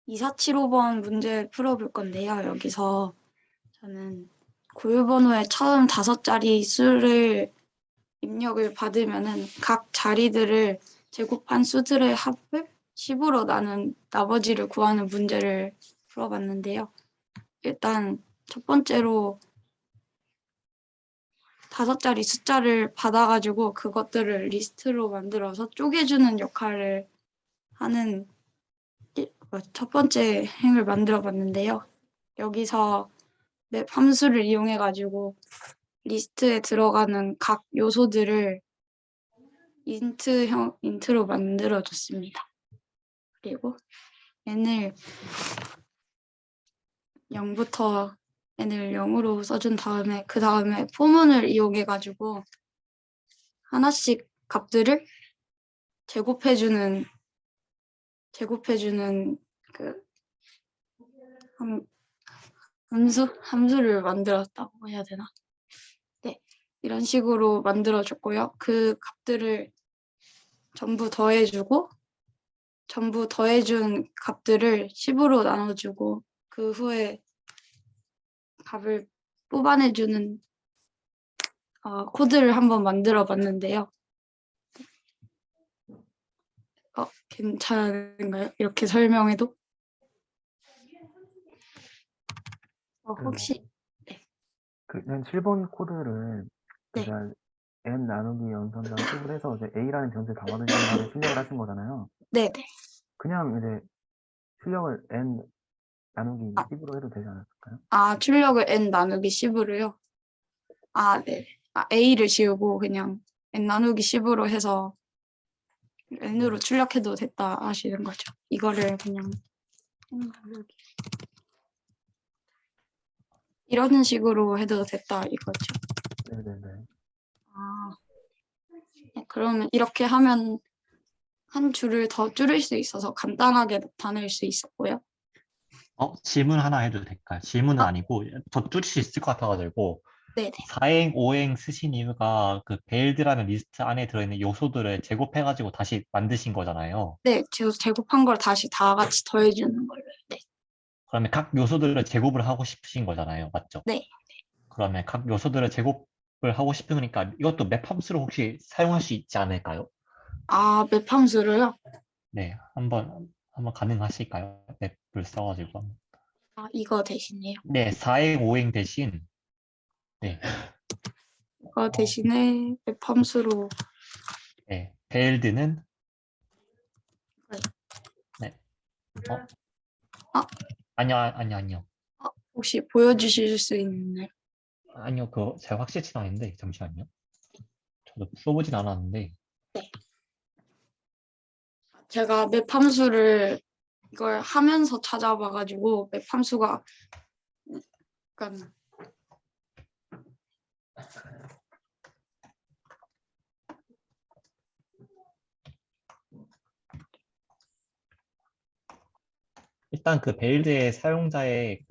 2475번 문제 풀어볼 건데요. 여기서 저는 고유 번호의 처음 5자리 수를 입력을 받으면은 각 자리들을 제곱한 수들의 합을 10으로 나눈 나머지를 구하는 문제를 풀어봤는데요. 일단 첫 번째로 5자리 숫자를 받아가지고 그것들을 리스트로 만들어서 쪼개주는 역할을 하는 첫 번째 행을 만들어 봤는데요. 여기서 맵 함수를 이용해 가지고 리스트에 들어가는 각 요소들을 인트로 만들어 줬습니다. 그리고 n을 0부터 n을 0으로 써준 다음에 그 다음에 포문을 이용해 가지고 하나씩 값들을 제곱해주는 그 함수를 만들었다고 해야 되나? 네, 이런 식으로 만들어줬고요. 그 값들을 전부 더해주고 전부 더해준 값들을 10으로 나눠주고 그 후에 값을 뽑아내주는 코드를 한번 만들어 봤는데요. 괜찮은가요? 이렇게 설명해도? 혹시 그 7번 코드를 네. n 나누기 연산당 10을 해서 이제 a라는 변수에 담아두신 다음에 출력을 하신 거잖아요. 네. 그냥 이제 출력을 n 나누기 10으로 해도 되지 않을까요? 출력을 n 나누기 10으로요? 네. a를 지우고 그냥 n 나누기 10으로 해서 n으로 출력해도 됐다 하시는 거죠. 이거를 그냥 n 나누기 이런 식으로 해도 됐다 이거죠. 네네네. 네, 그러면 이렇게 하면 한 줄을 더 줄일 수 있어서 간단하게 나타낼 수 있었고요. 질문 하나 해도 될까요? 질문은 아, 아니고 더 줄일 수 있을 것 같아가지고 네네. 4행, 5행 쓰신 이유가 그 베일드라는 리스트 안에 들어있는 요소들을 제곱해가지고 다시 만드신 거잖아요. 네, 제곱한 걸 다시 다 같이 더해주는 걸로. 네. 그러면 각 요소들을 제곱을 하고 싶으신 거잖아요. 맞죠? 네. 그러면 각 요소들을 제곱을 하고 싶으니까 이것도 맵 함수로 혹시 사용할 수 있지 않을까요? 맵 함수를요? 네, 한번 가능하실까요? 맵을 써가지고. 이거 대신에요. 네, 4행, 5행 대신 네, 이거 대신에 맵 함수로. 네, 베일드는 네. 네, 아, 아니요. 혹시 보여주실 수 있나요? 아니요, 그거 제가 확실치는 않은데, 잠시만요. 저도 써보진 않았는데, 네. 제가 맵 함수를 이걸 하면서 찾아봐가지고 맵 함수가 약간 일단 그 베일드의 사용자의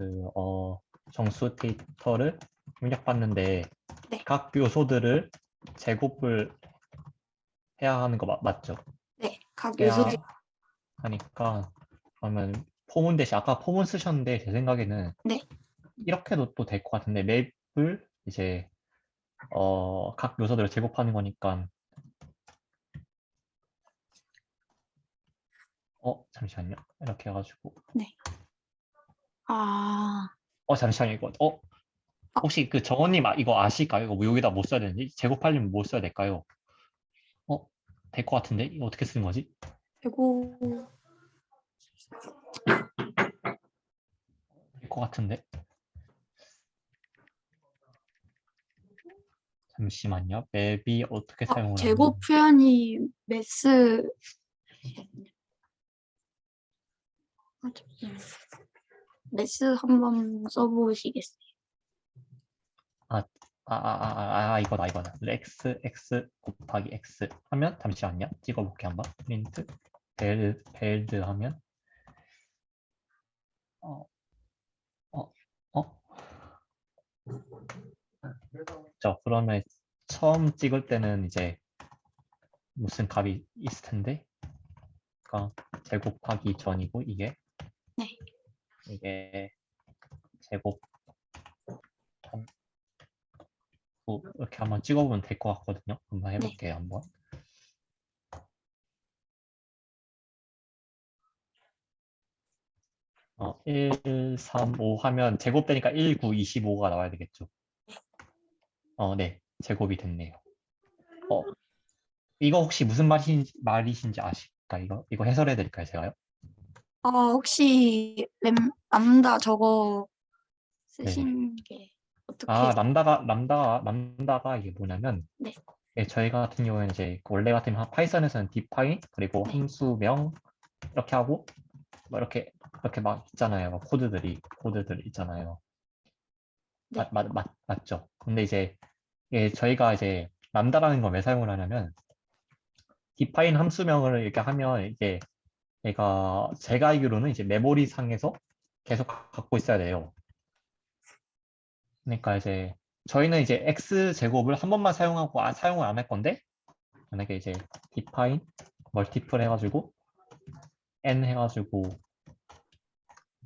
정수 데이터를 입력받는데, 네. 각 요소들을 제곱을 해야 하는 거 맞죠? 네, 각 해야 요소들. 하니까, 그러면 포문 대신, 아까 포문 쓰셨는데, 제 생각에는 네. 이렇게도 또 될 것 같은데, 맵을 이제, 각 요소들을 제곱하는 거니까, 잠시만요. 이렇게 해가지고. 네. 잠시만요. 이거, 혹시 그 정원님 이거 아실까요? 이거 뭐 여기다 못 써야 되는지? 제곱하려면 뭐 써야 될까요? 될 것 같은데? 이거 어떻게 쓰는 거지? 그리고 될 것 같은데? 잠시만요. 맵이 어떻게 사용을 하는 제곱 표현이 잠시만요. 매스 한번 써보시겠어요? 이거다. x 곱하기 x 하면, 잠시만요. 찍어볼게 한번. 프린트, 벨드 하면, 어, 어, 어? 그러면 처음 찍을 때는 이제 무슨 값이 있을 텐데, 그러니까 제곱하기 전이고, 이게. 네. 이게 제곱 이렇게 한번 찍어보면 될 것 같거든요. 한번 네. 해볼게요. 한번. 1, 3, 5 하면 제곱되니까 1, 9, 25가 나와야 되겠죠. 네. 제곱이 됐네요. 이거 혹시 무슨 말이신지 아실까요? 이거 해설해 드릴까요, 제가요? 혹시 람다 저거 네네. 쓰신 게 어떻게? 람다가 이게 뭐냐면, 네. 예, 저희 같은 경우에는 이제 원래 같으면 파이썬에서는 define 그리고 네. 함수명 이렇게 하고 뭐 이렇게 막 있잖아요. 막 코드들 있잖아요. 네. 맞죠? 근데 이제 저희가 이제 람다라는 걸 왜 사용을 하냐면 define 함수명을 이렇게 하면 이게 얘가 제가 알기로는 이제 메모리 상에서 계속 갖고 있어야 돼요. 그러니까 이제 저희는 이제 x 제곱을 한 번만 사용하고 사용을 안 할 건데 만약에 이제 define multiple 해가지고 n 해가지고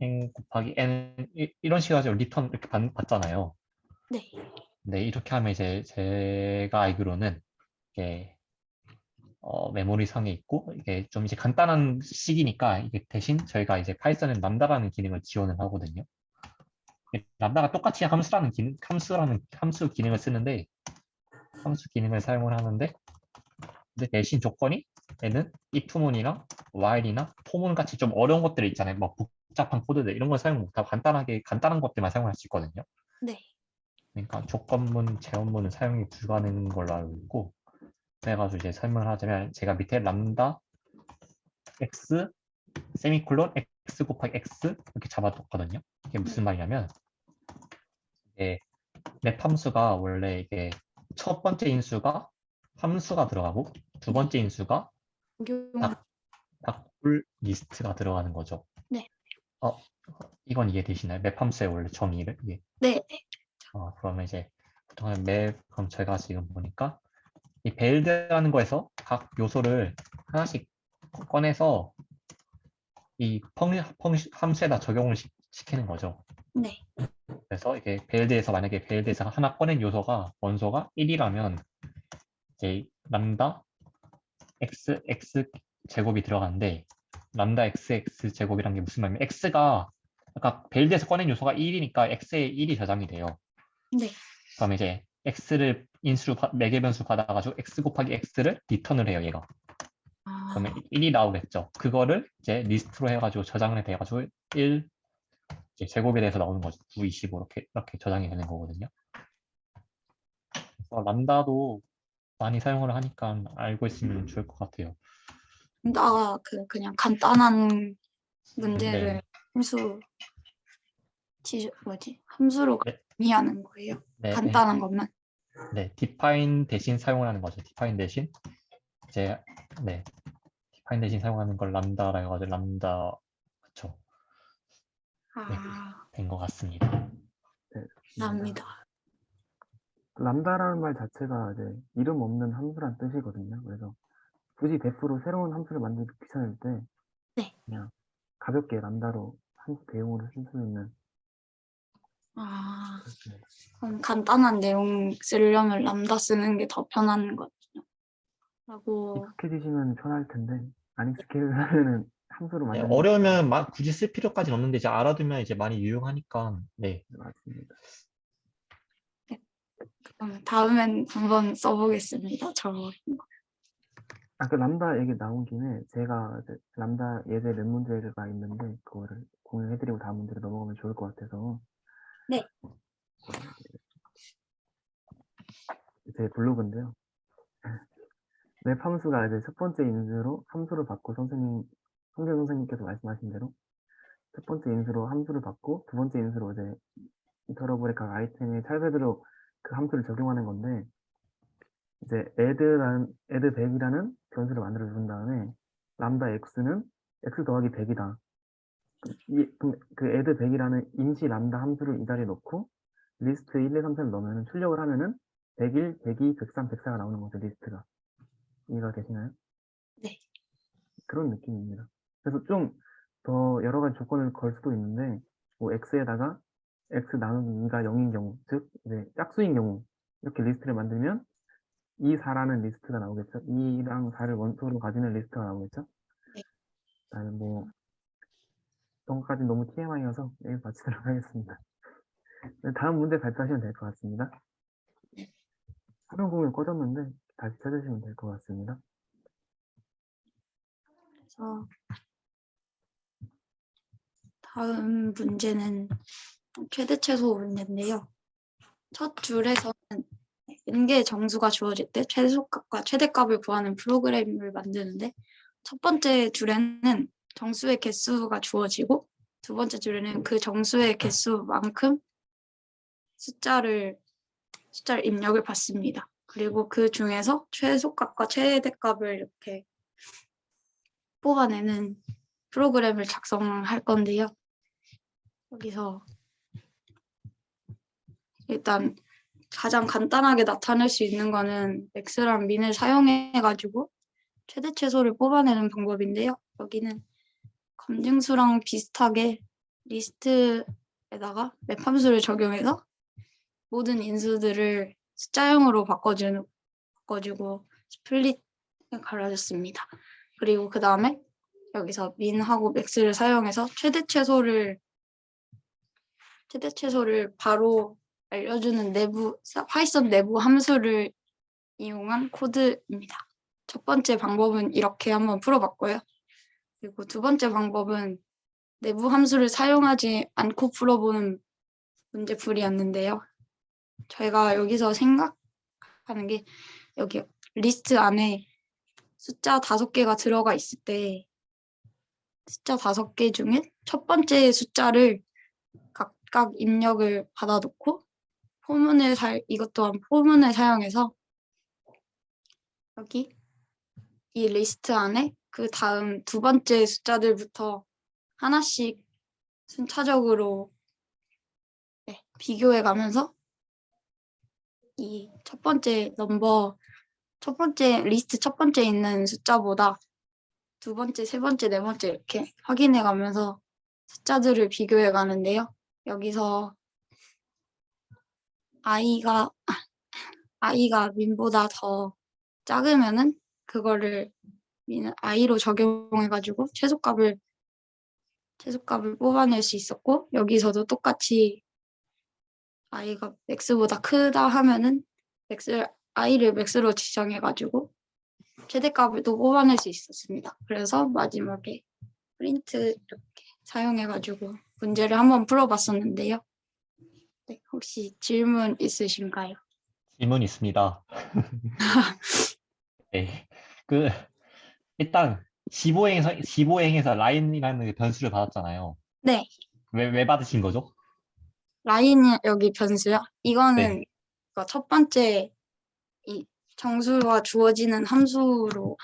n 곱하기 n 이런 식으로 해가지고 리턴 이렇게 받잖아요. 네. 근데 이렇게 하면 이제 제가 알기로는 이게 메모리 상에 있고 이게 좀 이제 간단한 식이니까 이게 대신 저희가 이제 파이썬은 람다라는 기능을 지원을 하거든요. 람다가 똑같이 함수 기능을 쓰는데 함수 기능을 사용을 하는데 근데 대신 조건이 얘는 if문이나 while이나 for문 같이 좀 어려운 것들 있잖아요. 뭐 복잡한 코드들 이런 걸 사용 못하고 간단한 것들만 사용할 수 있거든요. 네. 그러니까 조건문, 제어문은 사용이 불가능한 걸로 알고 있고 그래가지고 이제 설명을 하자면 제가 밑에 람다 x 세미콜론 x 곱하기 x 이렇게 잡아뒀거든요. 이게 무슨 말이냐면 이게 맵 함수가 원래 이게 첫 번째 인수가 함수가 들어가고 두 번째 인수가 적용. 닥불 리스트가 들어가는 거죠. 네. 이건 이해되시나요? 맵 함수의 원래 정의를? 예. 네. 그러면 이제 보통 그럼 제가 지금 보니까 이 벨드라는 거에서 각 요소를 하나씩 꺼내서 이 함수에다 적용을 시키는 거죠. 네. 그래서 이게 만약에 벨드에서 하나 꺼낸 원소가 1이라면 이제 람다 x 제곱이 들어가는데 람다 x 제곱이란 게 무슨 말이냐면 x가 아까 벨드에서 꺼낸 요소가 1이니까 x에 1이 저장이 돼요. 네. 그럼 이제 x를 매개 변수 받아가지고 x 곱하기 x를 리턴을 해요, 얘가. 그러면 1이 나오겠죠. 그거를 이제 리스트로 해가지고 저장을 해가지고 1 이제 제곱에 대해서 나오는 거죠. 9, 25 이렇게 저장이 되는 거거든요. 그래서 람다도 많이 사용을 하니까 알고 있으면 좋을 것 같아요. 람다가 그냥 간단한 문제를 네, 함수로 네, 정의하는 거예요. 네, 간단한 것만. 네, define 대신 사용을 하는 거죠. define 대신 이제 네, define 대신 사용하는 걸 람다라 해가지고 람다 그쵸? 네, 된 것 같습니다. 네, 감사합니다. 람다라는 말 자체가 이제 이름 없는 함수란 뜻이거든요. 그래서 굳이 100% 새로운 함수를 만들기 귀찮을 때 네. 그냥 가볍게 람다로 함수 대용으로 쓸 수 있는 그럼 간단한 내용 쓰려면 람다 쓰는 게 더 편한 거죠. 라고. 익숙해지시면 편할 텐데 안 익숙해지면은 함수로 네, 만드는 게 어려우면 굳이 쓸 필요까지는 없는데 이제 알아두면 이제 많이 유용하니까 네. 맞습니다. 그럼 다음엔 한번 써보겠습니다. 그 람다 얘기 나온 김에 제가 이제 람다 예제 몇 문제가 있는데 그거를 공유해드리고 다음 문제로 넘어가면 좋을 것 같아서 네. 제 블로그인데요. 맵 함수가 이제 첫 번째 인수로 함수를 받고 성재 선생님께서 말씀하신 대로 첫 번째 인수로 함수를 받고 두 번째 인수로 이제 인터러블의 각 아이템의 차례대로 그 함수를 적용하는 건데 이제 add 100이라는 변수를 만들어 준 다음에 람다 x는 x 더하기 100이다. 그 add 100이라는 임시 람다 함수를 이 자리에 넣고 리스트 1, 2, 3, 4를 넣으면 출력을 하면은 101, 102, 103, 104가 나오는 거죠, 리스트가. 이해가 되시나요? 네. 그런 느낌입니다. 그래서 좀 더 여러 가지 조건을 걸 수도 있는데 뭐 x에다가 x 나누기 2가 0인 경우, 즉 이제 짝수인 경우 이렇게 리스트를 만들면 2, 4라는 리스트가 나오겠죠. 2랑 4를 원소로 가지는 리스트가 나오겠죠. 네. 나는 뭐 그런까지 너무 TMI여서 여기서 마치도록 하겠습니다. 다음 문제 발표하시면 될 것 같습니다. 화면 공유 꺼졌는데 다시 찾으시면 될 것 같습니다. 그래서 다음 문제는 최대 최소 문제인데요. 첫 줄에서는 n개의 정수가 주어질 때 최소값과 최대값을 구하는 프로그램을 만드는데 첫 번째 줄에는 정수의 개수가 주어지고 두 번째 줄에는 그 정수의 개수만큼 숫자를 입력을 받습니다. 그리고 그 중에서 최소값과 최대값을 이렇게 뽑아내는 프로그램을 작성할 건데요. 여기서 일단 가장 간단하게 나타낼 수 있는 거는 x랑 민을 사용해가지고 최대 최소를 뽑아내는 방법인데요. 여기는 검증수랑 비슷하게 리스트에다가 맵 함수를 적용해서 모든 인수들을 숫자형으로 바꿔주고 스플릿을 갈아줬습니다. 그리고 그 다음에 여기서 민하고 맥스를 사용해서 최대 최소를 바로 알려주는 파이썬 내부 함수를 이용한 코드입니다. 첫 번째 방법은 이렇게 한번 풀어봤고요. 그리고 두 번째 방법은 내부 함수를 사용하지 않고 풀어보는 문제풀이였는데요. 저희가 여기서 생각하는 게 여기 리스트 안에 숫자 5개가 들어가 있을 때 숫자 5개 중에 첫 번째 숫자를 각각 입력을 받아놓고 이것 또한 포문을 사용해서 여기 이 리스트 안에 그 다음 두 번째 숫자들부터 하나씩 순차적으로 비교해 가면서 이 첫 번째 리스트 첫 번째 있는 숫자보다 두 번째, 세 번째, 네 번째 이렇게 확인해 가면서 숫자들을 비교해 가는데요. 여기서 i가 민보다 더 작으면은 그거를 민을 i로 적용해 가지고 최소값을 뽑아낼 수 있었고, 여기서도 똑같이 i가 max보다 크다 하면은 i를 max로 지정해 가지고 최대값을 또 뽑아낼 수 있었습니다. 그래서 마지막에 프린트 이렇게 사용해 가지고 문제를 한번 풀어봤었는데요. 네, 혹시 질문 있으신가요? 질문 있습니다. 네. 그 일단 15행에서 라인이라는 그 변수를 받았잖아요. 네, 왜 받으신 거죠? 라인이 여기 변수요. 이거는 네. 첫 번째 이 정수가 주어지는 함수로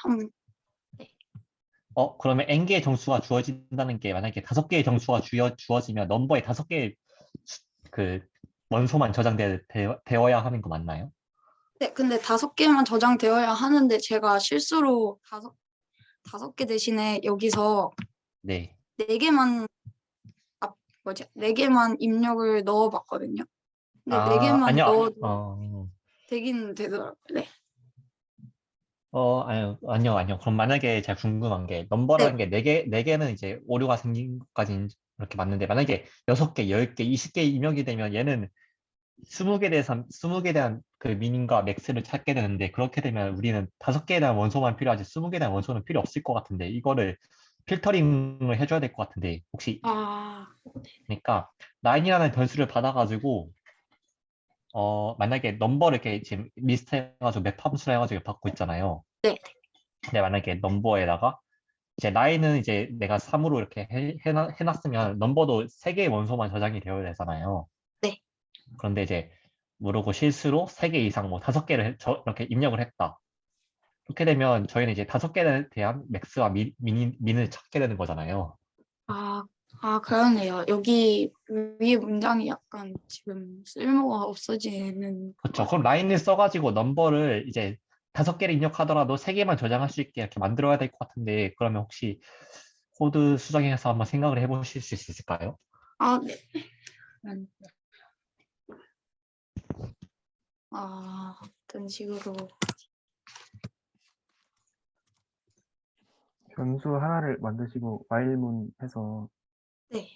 그러면 n개의 정수가 주어진다는 게 만약에 5개의 정수가 주어지면 넘버에 5개의 그 원소만 저장되어야 하는 거 맞나요? 네, 근데 5개만 저장되어야 하는데 제가 실수로 다섯 개 대신에 여기서 네. 4개만 4개만 입력을 넣어봤거든요. 근데 4개만 아니요. 넣어도 되긴 되더라고요. 네. 아니요. 그럼 만약에 제가 궁금한 게 넘버라는 게 4개는 이제 오류가 생긴 것까지는 이렇게 맞는데 만약에 6개, 10개, 20개 입력이 되면 얘는 20개에 대한 그 미닝과 맥스를 찾게 되는데 그렇게 되면 우리는 5개에 대한 원소만 필요하지 20개에 대한 원소는 필요 없을 것 같은데 이거를 필터링을 해줘야 될 것 같은데 혹시 아, 그러니까 9이라는 변수를 받아가지고 만약에 넘버를 이렇게 지금 리스트 해가지고 맵 함수를 해가지고 받고 있잖아요. 네. 근데 만약에 넘버에다가 이제 나이는 이제 내가 3으로 이렇게 해놨으면 넘버도 3개의 원소만 저장이 되어야 되잖아요. 네. 그런데 이제 모르고 실수로 3개 이상 뭐 5개를 이렇게 입력을 했다. 그렇게 되면 저희는 이제 5개에 대한 맥스와 민을 찾게 되는 거잖아요. 그러네요. 여기 위에 문장이 약간 지금 쓸모가 없어지는 그렇죠. 것 그럼 라인을 써가지고 넘버를 이제 5개를 입력하더라도 3개만 저장할 수 있게 이렇게 만들어야 될 것 같은데 그러면 혹시 코드 수정해서 한번 생각을 해보실 수 있을까요? 아, 네. 어떤 식으로. 변수 하나를 만드시고 while문 해서 네.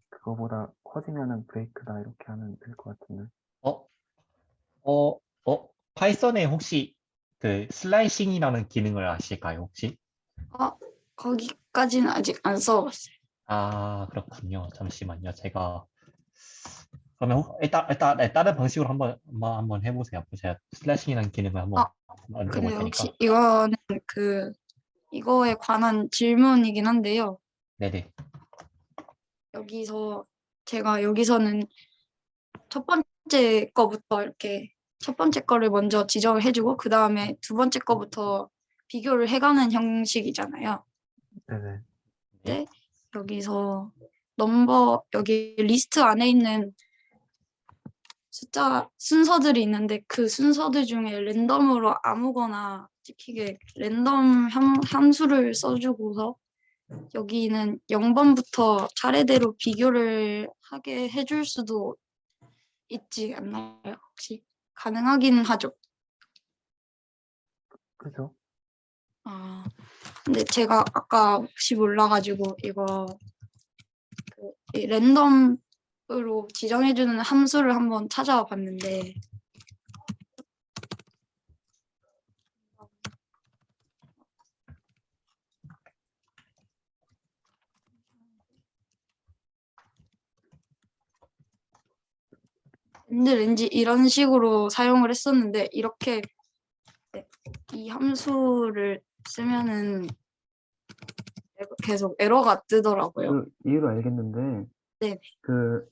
그거보다 커지면은 브레이크다 이렇게 하면 될 것 같은데. 어, 파이썬에 혹시 그 슬라이싱이라는 기능을 아실까요, 혹시? 거기까지는 아직 안 써봤어요. 아, 그렇군요. 잠시만요. 제가 그러면 일단 다른 방식으로 한번 해보세요. 제가 슬래싱이라는 기능을 한번 아, 만들어 볼 근데 테니까. 혹시 이거는 이거에 관한 질문이긴 한데요. 네네. 여기서는 첫 번째 거부터 이렇게 첫 번째 거를 먼저 지적을 해주고 그 다음에 두 번째 거부터 비교를 해가는 형식이잖아요. 네네. 네. 근데 여기서 여기 리스트 안에 있는 숫자 순서들이 있는데 그 순서들 중에 랜덤으로 아무거나 찍히게 랜덤 함수를 써주고서 여기는 0번부터 차례대로 비교를 하게 해줄 수도 있지 않나요? 혹시 가능하긴 하죠. 그죠? 근데 제가 아까 혹시 몰라가지고 이 랜덤으로 지정해주는 함수를 한번 찾아와 봤는데 렌지 이런 식으로 사용을 했었는데 이렇게 이 함수를 쓰면은 계속 에러가 뜨더라고요. 그 이유를 알겠는데 네, 그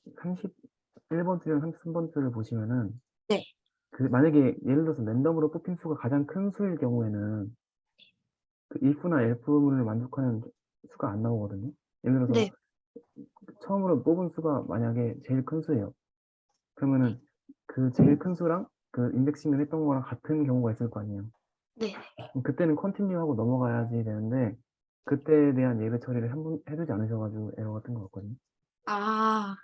31번줄이랑 33번줄을 보시면은 네, 그 만약에 예를 들어서 랜덤으로 뽑힌 수가 가장 큰 수일 경우에는 그 if나 else문을 만족하는 수가 안 나오거든요. 예를 들어서 네, 처음으로 뽑은 수가 만약에 제일 큰 수예요. 그러면은 그 제일 큰 수랑 그 인덱싱을 했던 거랑 같은 경우가 있을 거 아니에요. 네. 그럼 그때는 컨티뉴 하고 넘어가야지 되는데 그때에 대한 예배 처리를 한번 해주지 않으셔가지고 에러가 뜬 것 같거든요. 아,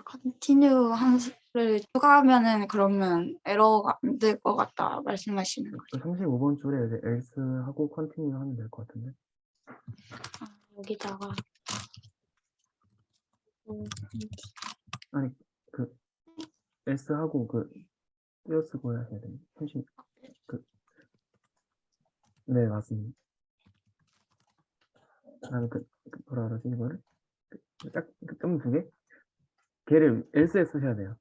컨티뉴 함수를 추가하면은 그러면 에러가 안 될 것 같다 말씀하시는 거죠. 35번 줄에 이제 else 하고 컨티뉴 하면 될 것 같은데. 여기다가 아니 그 else 하고 그 띄어쓰고 해야 되는 30, 네 맞습니다. 그다음에 뭐라 그러지 이거를 점 두 개? 걔를 else에 쓰셔야 돼요.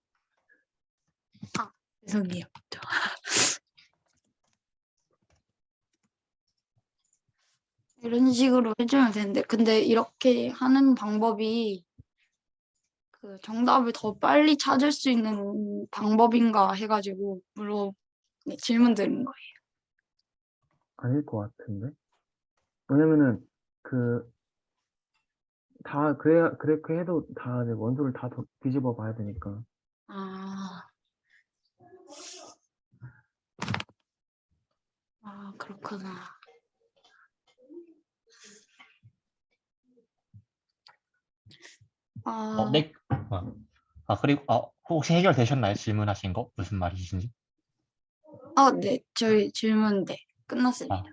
죄송해요. 이런 식으로 해주면 되는데 근데 이렇게 하는 방법이 그 정답을 더 빨리 찾을 수 있는 방법인가 해가지고 질문 드린 거예요. 아닐 것 같은데. 왜냐면은 그 다 그렇게 해도 다 이제 원소를 다 뒤집어 봐야 되니까. 아, 그렇구나. 아, 네. 그리고 혹시 해결되셨나요? 질문하신 거 무슨 말이신지? 네, 저희 질문 네, 아, 끝났습니다.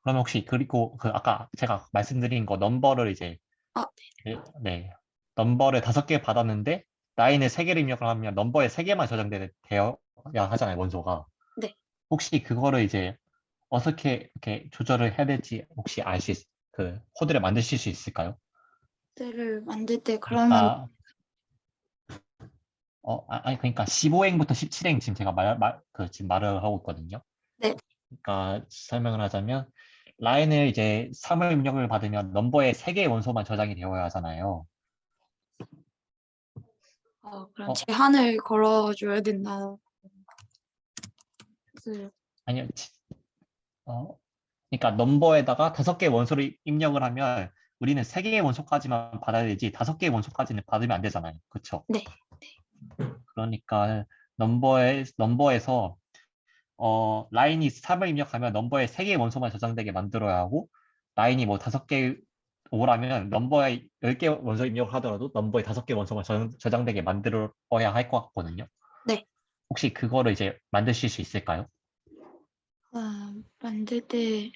그러면 혹시 그리고 그 아까 제가 말씀드린 거 넘버를 이제 아, 네, 넘버를 5개 받았는데 라인에 3개를 입력을 하면 넘버에 3개만 저장되어야 하잖아요, 원소가. 네, 혹시 그거를 이제 어떻게 이렇게 조절을 해야 될지 혹시 그 코드를 만드실 수 있을까요? 를 만들 때 그러면 아, 아니 그러니까 15행부터 17행 지금 제가 지금 말을 하고 있거든요. 네, 그러니까 설명을 하자면 라인을 이제 3을 입력을 받으면 넘버에 3개의 원소만 저장이 되어야 하잖아요. 그럼 어, 제한을 걸어줘야 된다. 그, 아니요. 그러니까 넘버에다가 5개의 원소를 입력을 하면 우리는 3개의 원소까지만 받아야 되지 5개의 원소까지는 받으면 안 되잖아요. 그렇죠? 네, 그러니까 넘버에서 라인이 3을 입력하면 넘버에 3개의 원소만 저장되게 만들어야 하고 라인이 뭐 5개 오라면 넘버에 10개 원소 입력을 하더라도 넘버에 5개 원소가 저장되게 만들어야 할 것 같거든요. 네. 혹시 그거를 이제 만드실 수 있을까요? 만들 때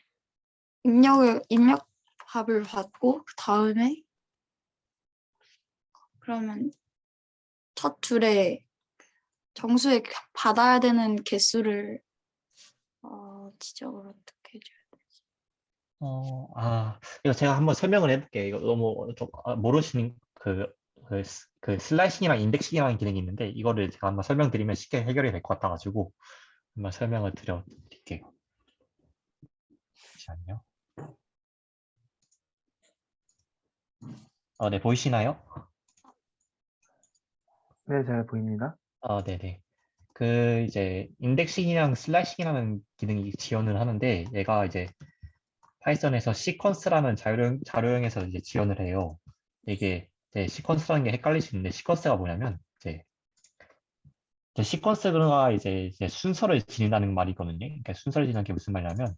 입력값을 받고 그 다음에 그러면 첫 줄에 정수에 받아야 되는 개수를 지적을 어떻게 해줘요? 이거 제가 한번 설명을 해볼게요. 이거 너무 좀 모르시는 그 슬라이싱이랑 인덱싱이라는 기능이 있는데 이거를 제가 한번 설명드리면 쉽게 해결이 될 것 같아가지고 한번 설명을 드려드릴게요. 잠시만요. 네, 보이시나요? 네, 잘 보입니다. 네네. 그 이제 인덱싱이랑 슬라이싱이라는 기능이 지원을 하는데 얘가 이제 파이썬에서 시퀀스라는 자료형에서 이제 지원을 해요. 이게 이제 시퀀스라는 게 헷갈릴 수 있는데 시퀀스가 뭐냐면 이제 시퀀스가 이제 순서를 지닌다는 말이거든요. 그러니까 순서를 지니는 게 무슨 말이냐면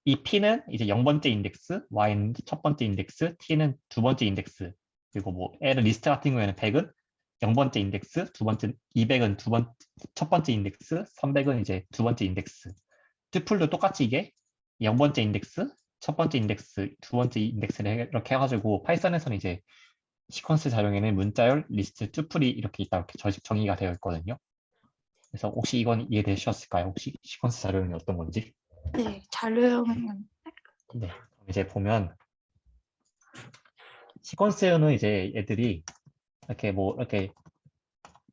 이 P는 이제 0번째 인덱스, Y는 첫 번째 인덱스, T는 두 번째 인덱스, 그리고 뭐 L 리스트 같은 경우에는 100은 0번째 인덱스, 200은 첫 번째 인덱스, 300은 이제 두 번째 인덱스. 튜플도 똑같이 이게 0번째 인덱스, 첫 번째 인덱스, 두 번째 인덱스를 이렇게 해가지고 파이썬에서는 이제 시퀀스 자료에는 문자열, 리스트, 튜플이 이렇게 있다 이렇게 정의가 되어 있거든요. 그래서 혹시 이건 이해되셨을까요? 혹시 시퀀스 자료형이 어떤 건지? 네, 자료형은 네. 이제 보면 시퀀스는 이제 애들이 이렇게 뭐 이렇게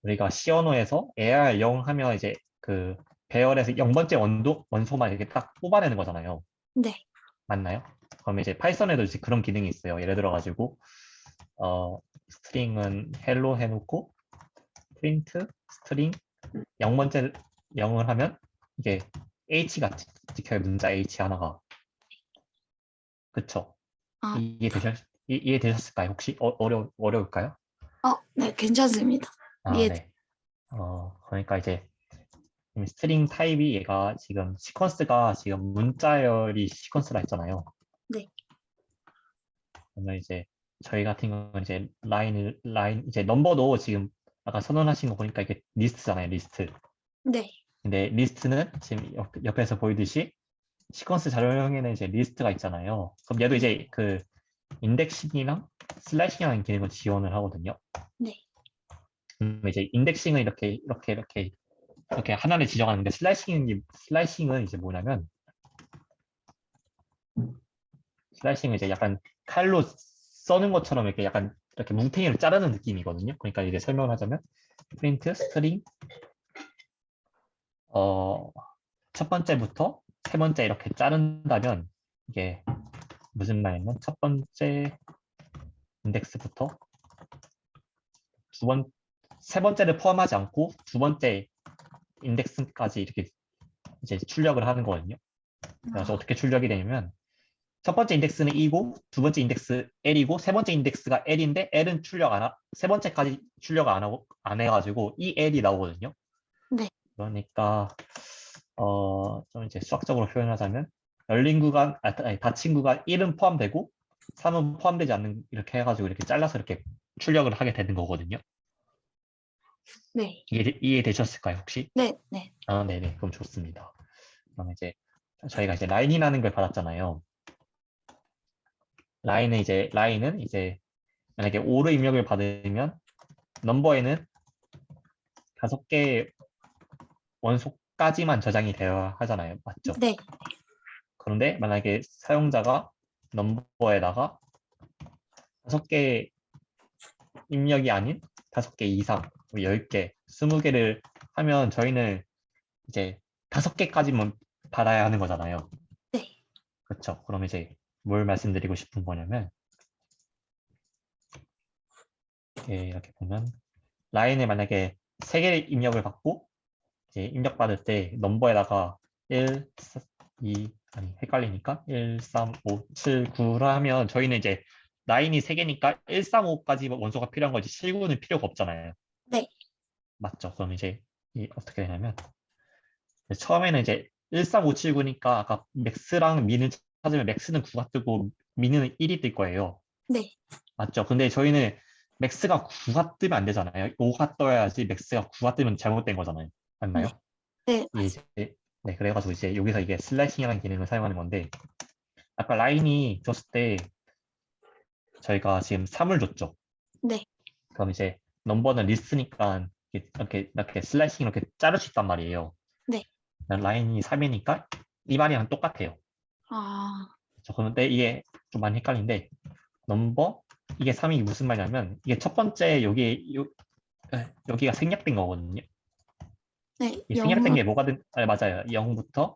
우리가 C 언어에서 AR 0 하면 이제 그 배열에서 0번째 원소만 이렇게 딱 뽑아내는 거잖아요. 네, 맞나요? 그럼 이제 파이썬에도 이제 그런 기능이 있어요. 예를 들어 가지고 스트링은 헬로 해놓고 프린트 스트링 0번째 0을 하면 이게 H가 찍혀요. 문자 H 하나가. 그쵸? 아, 이해되셨을까요? 혹시 어려울까요? 네, 괜찮습니다. 이해. 네. 그러니까 이제 스트링 타입이 얘가 지금 시퀀스가 지금 문자열이 시퀀스라 했잖아요. 네, 그러면 이제 저희 같은 경우는 이제 라인 이제 넘버도 지금 아까 선언하신 거 보니까 이게 리스트잖아요, 리스트. 네, 근데 리스트는 지금 옆에서 보이듯이 시퀀스 자료형에는 이제 리스트가 있잖아요. 그럼 얘도 이제 그 인덱싱이랑 슬래싱이라는 기능을 지원을 하거든요. 네, 이제 인덱싱은 이렇게 하나를 지정하는데 슬라이싱은 이제 뭐냐면 슬라이싱은 이제 약간 칼로 써는 것처럼 이렇게 약간 이렇게 뭉탱이를 자르는 느낌이거든요. 그러니까 이제 설명을 하자면 프린트 스트링 첫 번째부터 세 번째 이렇게 자른다면 이게 무슨 말이냐면 첫 번째 인덱스부터 세 번째를 포함하지 않고 두 번째 인덱스까지 이렇게 이제 출력을 하는 거거든요. 그래서 어떻게 출력이 되냐면 첫 번째 인덱스는 E고 두 번째 인덱스 L이고 세 번째 인덱스가 L인데 L은 세 번째까지 출력 안 해가지고 이 L이 나오거든요. 네, 그러니까 좀 이제 수학적으로 표현하자면 열린 구간 아니 닫힌 구간 1은 포함되고 3은 포함되지 않는 이렇게 해가지고 이렇게 잘라서 이렇게 출력을 하게 되는 거거든요. 네, 이해되셨을까요 혹시? 네, 네, 네네 그럼 좋습니다. 그럼 이제 저희가 이제 라인이라는 걸 받았잖아요. 라인은 이제 만약에 5로 입력을 받으면 넘버에는 5개 원소까지만 저장이 되어야 하잖아요. 맞죠? 네, 그런데 만약에 사용자가 넘버에다가 5개 입력이 아닌 5개 이상, 10개, 20개를 하면 저희는 이제 5개까지만 받아야 하는 거잖아요. 네, 그렇죠? 그럼 이제 뭘 말씀드리고 싶은 거냐면 이렇게 보면 라인에 만약에 3개 입력을 받고 이제 입력받을 때 넘버에다가 1, 2, 아니 헷갈리니까 1, 3, 5, 7, 9를 하면 저희는 이제 라인이 3개니까 1, 3, 5까지 원소가 필요한 거지 7, 9는 필요가 없잖아요. 네, 맞죠? 그럼 이제 어떻게 되냐면 처음에는 이제 13579니까 아까 맥스랑 미는 찾으면 맥스는 9가 뜨고 미는 1이 뜰 거예요. 네. 맞죠? 근데 저희는 맥스가 9가 뜨면 안 되잖아요. 5가 떠야지 맥스가 9가 뜨면 잘못된 거잖아요. 맞나요? 네, 이게 이제, 네, 그래가지고 이제 여기서 이게 슬래싱이라는 기능을 사용하는 건데, 아까 라인이 줬을 때 저희가 지금 3을 줬죠. 네. 그럼 이제 넘버는 리스트니까 이렇게 슬래싱 이렇게 자를 수 있단 말이에요. 네. 라인이 3이니까 이 말이랑 똑같아요. 아, 그런데 이게 좀 많이 헷갈린데 넘버 이게 3이 무슨 말이냐면 이게 첫 번째 여기가 생략된 거거든요. 네. 이 생략된 영문, 게 뭐가든 맞아요. 0부터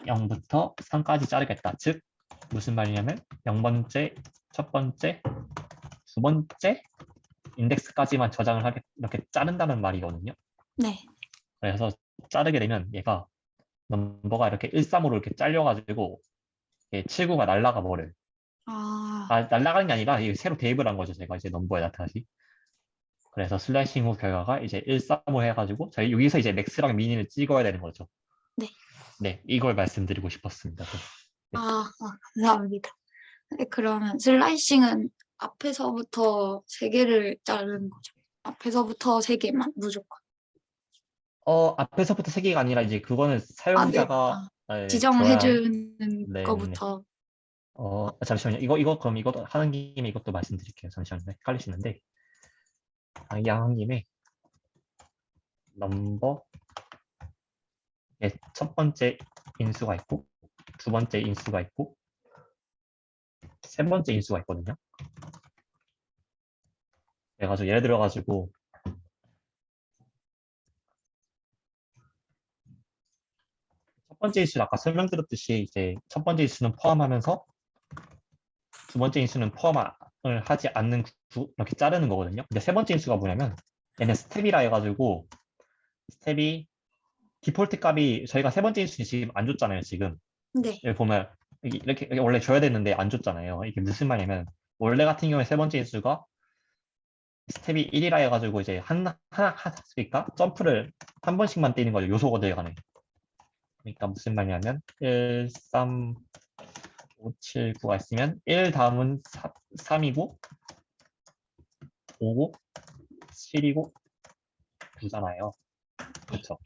3까지 자르겠다. 즉 무슨 말이냐면 0번째, 첫 번째, 두 번째 인덱스까지만 저장을 하게 이렇게 자른다는 말이거든요. 네. 그래서 자르게 되면 얘가 넘버가 이렇게 135로 이렇게 잘려가지고 79가 날아가 버려요. 아, 날아가는 게 아니라 이게 새로 대입을 한 거죠. 제가 이제 넘버에다 다시. 그래서 슬래싱 후 결과가 이제 135 해가지고 저희 여기서 이제 맥스랑 미니를 찍어야 되는 거죠. 네. 네, 이걸 말씀드리고 싶었습니다. 네. 감사합니다. 네, 그러면 슬라이싱은 앞에서부터 세 개를 자르는 거죠. 앞에서부터 세 개만 무조건. 앞에서부터 세 개가 아니라 이제 그거는 네. 사용자가 줘야 지정해주는 네네. 거부터. 잠시만요. 그럼 이것도 하는 김에 이것도 말씀드릴게요. 잠시만요. 헷갈리시는데 양한 김에 넘버 첫 번째 인수가 있고 두 번째 인수가 있고 세 번째 인수가 있거든요. 그래가지고 예를 들어가지고 첫 번째 인수는 아까 설명드렸듯이 이제 첫 번째 인수는 포함하면서 두 번째 인수는 포함을 하지 않는 이렇게 자르는 거거든요. 근데 세 번째 인수가 뭐냐면 얘는 스텝이라 해가지고 스텝이 디폴트 값이 저희가 세 번째 인수는 지금 안 줬잖아요. 지금 네. 여기 보면 이렇게 원래 줘야 되는데 안 줬잖아요. 이게 무슨 말이냐면 원래 같은 경우에 세 번째 인수가 스텝이 1이라 해가지고 이제 그러니까 점프를 한 번씩만 뛰는 거죠. 요소거들 간에. 그러니까 무슨 말이냐면 1, 3, 5, 7, 9가 있으면 1 다음은 3이고 5고 7이고 9잖아요. 그렇죠.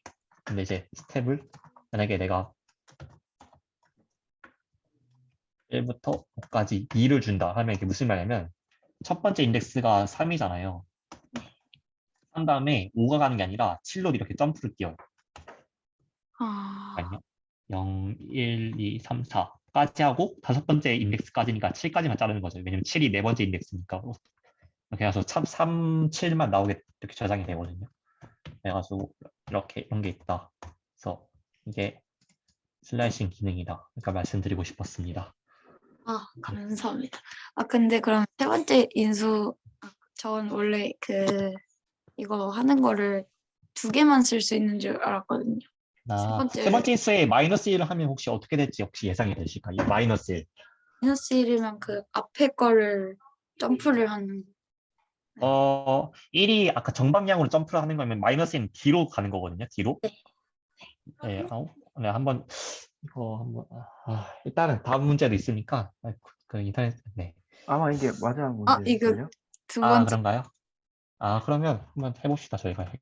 근데 이제 스텝을 만약에 내가 1부터 5까지 2를 준다 하면 이게 무슨 말이냐면 첫 번째 인덱스가 3이잖아요. 한 다음에 5가 가는 게 아니라 7로 이렇게 점프를 뛰어요. 아, 아니요. 0, 1, 2, 3, 4까지 하고 다섯 번째 인덱스까지니까 7까지만 자르는 거죠. 왜냐면 7이 네 번째 인덱스니까. 이렇게 해서 3, 7만 나오게 이렇게 저장이 되거든요. 그래가지고 이렇게 이런 게 있다. 그래서 이게 슬라이싱 기능이다. 그러니까 말씀드리고 싶었습니다. 감사합니다. 근데 그럼 세 번째 인수, 전 원래 이거 하는 거를 두 개만 쓸 수 있는 줄 알았거든요. 세 번째 인수에 마이너스 1을 하면 혹시 어떻게 될지 혹시 예상이 되실까요? 마이너스 1. 마이너스 1이면 그 앞에 거를 점프를 하는. 1이 아까 정방향으로 점프를 하는 거면 마이너스 1은 뒤로 가는 거거든요. 뒤로. 네. 네, 네, 일단은 다음 문제도 있으니까 그 인터넷 네. 아마 이게 마지막 이거 문제일걸요? 두 번째. 그런가요? 그러면 한번 해봅시다. 저희가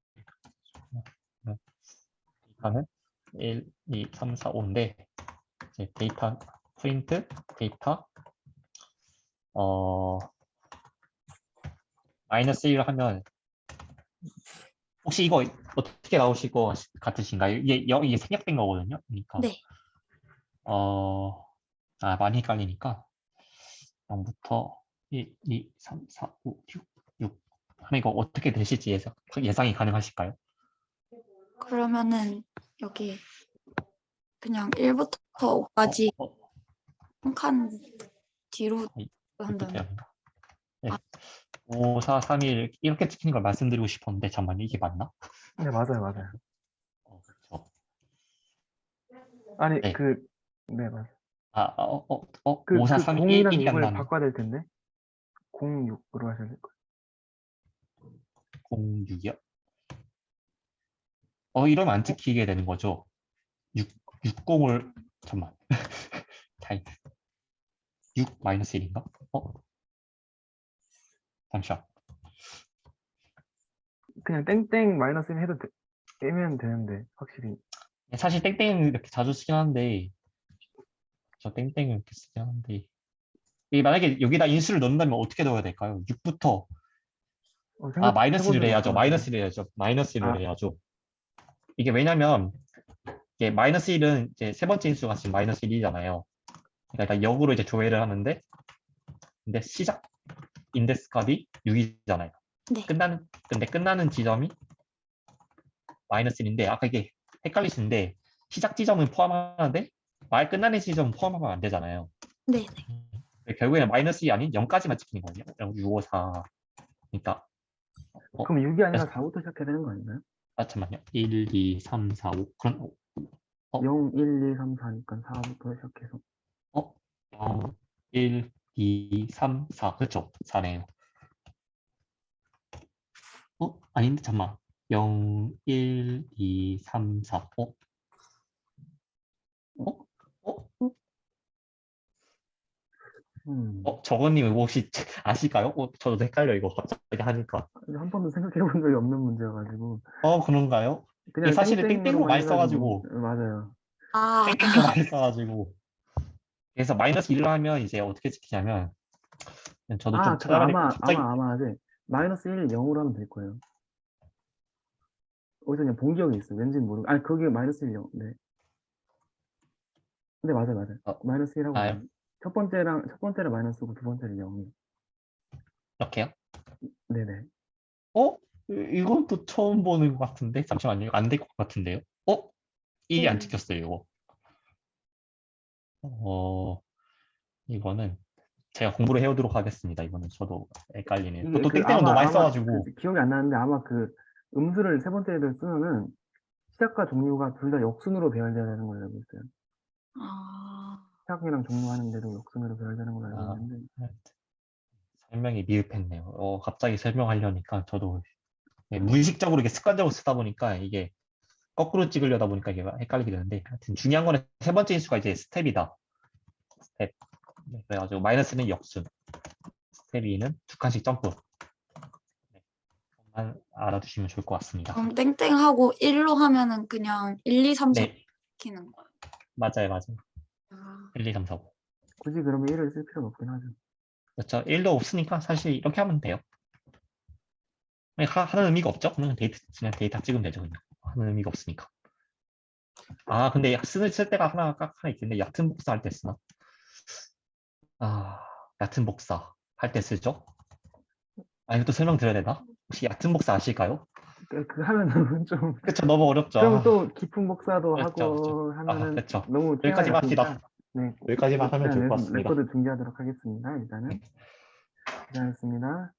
데이터는 1, 2, 3, 4, 5인데 이제 데이터 프린트 데이터 마이너스 1을 하면 혹시 이거 어떻게 나오실 것 같으신가요? 이게 생략된 거거든요. 그러니까 네. 많이 헷갈리니까 0부터 1, 2, 3, 4, 5, 6 하면 이거 어떻게 되실지 예상이 가능하실까요? 그러면은 여기 그냥 1부터 5까지 어, 어, 한 칸 뒤로 이것도 한다는. 돼요. 네. 5, 4, 3, 1 이렇게 찍히는 걸 말씀드리고 싶었는데 잠깐만요. 이게 맞나? 네, 맞아요, 맞아요. 그렇죠. 아니, 네. 네, 맞아요. 5, 4, 3, 1, 0이랑 1이랑 6을 나는 바꿔야 될 텐데. 06으로 하셔야 될 거예요. 06이요? 이러면 안 찍히게 되는 거죠. 60을 잠깐만. 타임. 6 마이너스 1인가? 잠시만. 그냥 땡땡 마이너스 1 해도 빼면 되는데 확실히. 사실 땡땡 이렇게 자주 쓰긴 하는데 저 땡땡을 이렇게 쓰긴 하는데 이게 만약에 여기다 인수를 넣는다면 어떻게 넣어야 될까요? 6부터 마이너스 1을 해보세요. 해야죠. 마이너스 1을 해야죠. 마이너스 1을 아. 해야죠. 이게 왜냐면 이게 마이너스 1은 이제 세 번째 인수가 지금 마이너스 1이잖아요. 그러니까 일단 역으로 이제 조회를 하는데 근데 시작 인덱스 값이 6이잖아요. 네. 근데 끝나는 지점이 마이너스 1인데 아까 이게 헷갈리시는데 시작 지점은 포함하는데 말 끝나는 지점은 포함하면 안 되잖아요. 네. 결국에는 마이너스 2 아닌 0까지만 지키는 거예요. 6, 5, 4. 그러니까 그럼 6이 아니라 4부터 시작해야 되는 거 아닌가요? 잠깐만요. 1, 2, 3, 4, 5. 그런 0, 1, 2, 3, 4니까 4부터 시작해서. 0, 1, 2, 3, 4. 그렇죠. 4네요. 아닌데 잠깐만. 0, 1, 2, 3, 4. 저거님 혹시 아실까요? 저도 헷갈려 이거 갑자기 하니까. 한 번도 생각해 본 적이 없는 문제여가지고. 그런가요? 이게 그냥 사실은 땡땡으로 많이 써가지고 맞아요. 땡땡으로 많이 써가지고 그래서 마이너스 1로 하면 이제 어떻게 지키냐면 저도 좀 그 찾아봐야 될 갑자기 아마 네. 마이너스 1을 0으로 하면 될 거예요. 어디서 그냥 본 기억이 있어요. 왠지는 모르고. 아니, 그게 마이너스 1, 0. 네. 근데 맞아요. 마이너스 1하고 아, 첫 번째를 마이너스고 두 번째를 0이. 이렇게요? 네네. 이건 또 처음 보는 것 같은데 잠시만요. 안 될 것 같은데요? 1이 안 찍혔어요. 이거. 이거는 제가 공부를 해오도록 하겠습니다. 이거는 저도 헷갈리네요. 또 땡땡은 너무 많이 써가지고 기억이 안 나는데 아마 그 음수를 세 번째 애들 쓰면은 시작과 종류가 둘 다 역순으로 배열돼야 되는 걸로 알고 있어요. 시작이랑 종료하는데도 역순으로 배열되는 걸로 알고 있는데. 설명이 미흡했네요. 갑자기 설명하려니까 저도 무의식적으로 이게 습관적으로 쓰다 보니까 이게 거꾸로 찍으려다 보니까 이게 헷갈리게 되는데 하여튼 중요한 거는 세 번째 인수가 이제 스텝이다. 스텝. 그래가지고 마이너스는 역순, 스텝 2는 두 칸씩 점프. 만 알아두시면 좋을 것 같습니다. 그럼 땡땡하고 1로 하면은 그냥 1, 2, 3, 4 네, 시키는 거예요. 맞아요. 아, 1, 2, 3, 4, 5. 굳이 그러면 1을 쓸 필요가 없긴 하죠. 그렇죠. 1도 없으니까 사실 이렇게 하면 돼요. 하는 의미가 없죠? 그냥 데이터 찍으면 되죠. 그냥. 하는 의미가 없으니까. 근데 쓸 때가 하나 있겠네. 얕은 복사 할 때 쓰나? 얕은 복사 할 때 쓰죠? 이것도 설명드려야 되나? 혹시 얕은 복사 아실까요? 그 하면은 좀 그쵸, 너무 어렵죠. 그럼 또 깊은 복사도 그렇죠, 하고 하면은 그렇죠. 너무 여기까지만 티가 합시다. 네. 여기까지만 하면 일단 좋을 것 같습니다. 레코드 중지하도록 하겠습니다. 일단은. 고생하셨습니다.